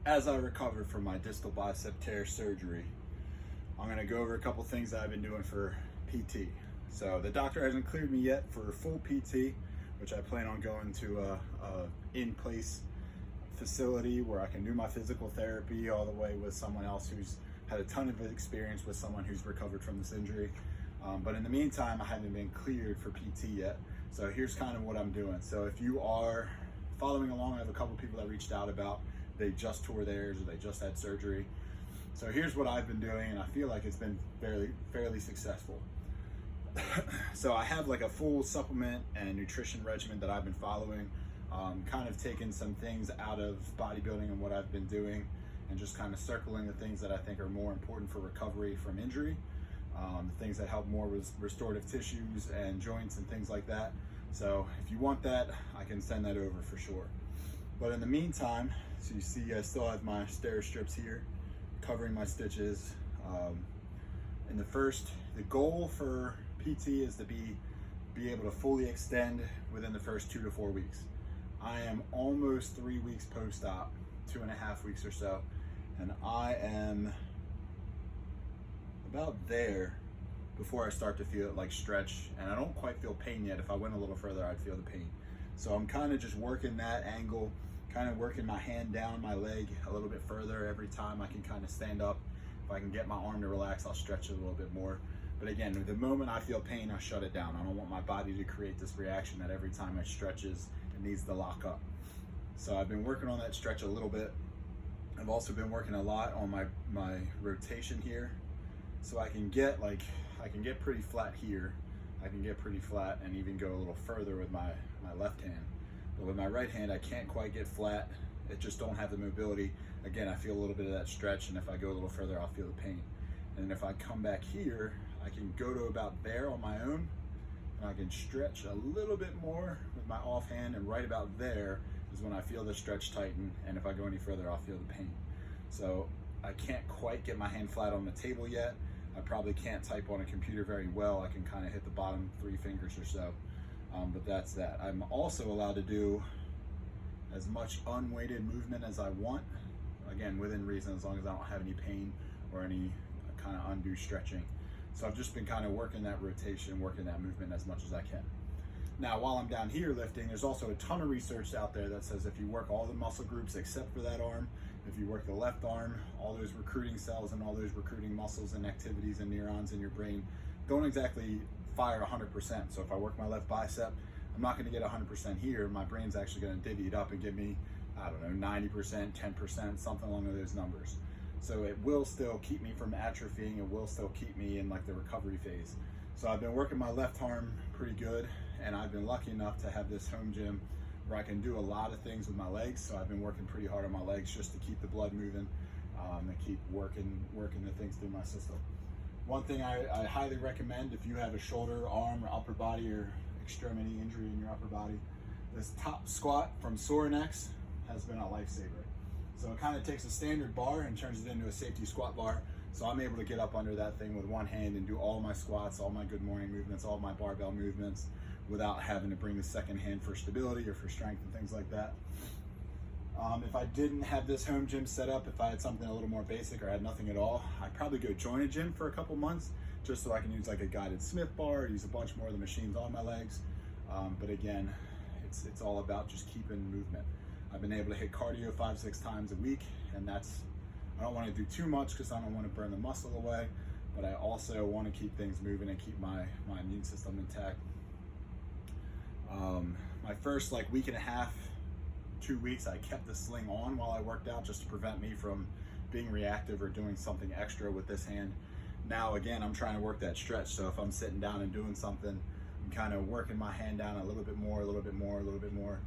As I recover from my distal bicep tear surgery, I'm going to go over a couple things that I've been doing for PT. So the doctor hasn't cleared me yet for full PT, which I plan on going to a in-place facility where I can do my physical therapy all the way with someone else who's had a ton of experience with someone who's recovered from this injury. But in the meantime, I haven't been cleared for PT yet. So here's kind of what I'm doing. So if you are following along, I have a couple people that reached out about they just tore theirs or they just had surgery. So here's what I've been doing, and I feel like it's been fairly successful. So I have like a full supplement and nutrition regimen that I've been following, kind of taking some things out of bodybuilding and what I've been doing and just kind of circling the things that I think are more important for recovery from injury, things that help more with restorative tissues and joints and things like that. So if you want that, I can send that over for sure. But in the meantime, so you see I still have my stair strips here covering my stitches. The goal for PT is to be able to fully extend within the first 2 to 4 weeks. I am almost 3 weeks post-op, 2.5 weeks or so, and I am about there before I start to feel it like stretch, and I don't quite feel pain yet. If I went a little further, I'd feel the pain. So I'm kind of just working that angle, kind of working my hand down my leg a little bit further every time I can kind of stand up. If I can get my arm to relax, I'll stretch it a little bit more. But again, the moment I feel pain, I shut it down. I don't want my body to create this reaction that every time it stretches, it needs to lock up. So I've been working on that stretch a little bit. I've also been working a lot on my rotation here. So I can get pretty flat here. I can get pretty flat and even go a little further with my left hand. But with my right hand, I can't quite get flat. It just don't have the mobility. Again, I feel a little bit of that stretch, and if I go a little further, I'll feel the pain. And if I come back here, I can go to about there on my own, and I can stretch a little bit more with my offhand, and right about there is when I feel the stretch tighten, and if I go any further, I'll feel the pain. So I can't quite get my hand flat on the table yet. I probably can't type on a computer very well. I can kind of hit the bottom 3 fingers or so, but that's that. I'm also allowed to do as much unweighted movement as I want, again, within reason, as long as I don't have any pain or any kind of undue stretching. So I've just been kind of working that rotation, working that movement as much as I can. Now, while I'm down here lifting, there's also a ton of research out there that says if you work all the muscle groups except for that arm, if you work the left arm, all those recruiting cells and all those recruiting muscles and activities and neurons in your brain don't exactly fire 100%. So if I work my left bicep, I'm not going to get 100% here. My brain's actually going to divvy it up and give me, I don't know, 90%, 10%, something along those numbers. So it will still keep me from atrophying. It will still keep me in like the recovery phase. So I've been working my left arm pretty good, and I've been lucky enough to have this home gym where I can do a lot of things with my legs. So I've been working pretty hard on my legs just to keep the blood moving and keep working the things through my system. One thing I highly recommend if you have a shoulder, arm, or upper body or extremity injury in your upper body, this top squat from Sorinex has been a lifesaver. So it kind of takes a standard bar and turns it into a safety squat bar. So I'm able to get up under that thing with one hand and do all my squats, all my good morning movements, all my barbell movements without having to bring the second hand for stability or for strength and things like that. If I didn't have this home gym set up, if I had something a little more basic or had nothing at all, I'd probably go join a gym for a couple months just so I can use like a guided Smith bar, use a bunch more of the machines on my legs. But again, it's all about just keeping movement. I've been able to hit cardio 5-6 times a week, and I don't want to do too much because I don't want to burn the muscle away, but I also want to keep things moving and keep my immune system intact. My first like week and a half, 2 weeks, I kept the sling on while I worked out just to prevent me from being reactive or doing something extra with this hand. Now again, I'm trying to work that stretch, so if I'm sitting down and doing something, I'm kind of working my hand down a little bit more, a little bit more, a little bit more.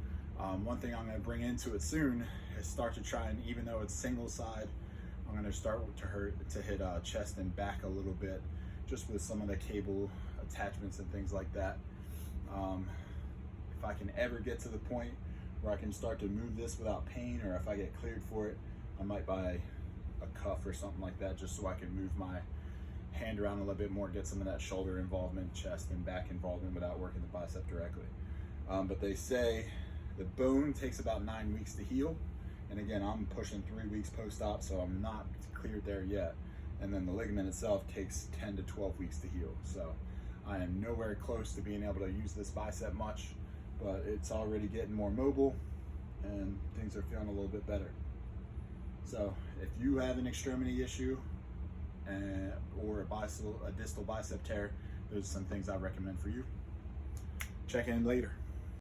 One thing I'm going to bring into it soon is start to try, and even though it's single side, I'm going to start to hit chest and back a little bit, just with some of the cable attachments and things like that. If I can ever get to the point where I can start to move this without pain, or if I get cleared for it, I might buy a cuff or something like that just so I can move my hand around a little bit more, get some of that shoulder involvement, chest and back involvement without working the bicep directly. But they say the bone takes about 9 weeks to heal, And again, I'm pushing 3 weeks post-op, so I'm not cleared there yet. And then the ligament itself takes 10 to 12 weeks to heal. So I am nowhere close to being able to use this bicep much, but it's already getting more mobile and things are feeling a little bit better. So if you have an extremity issue or a distal bicep tear, there's some things I recommend for you. Check in later.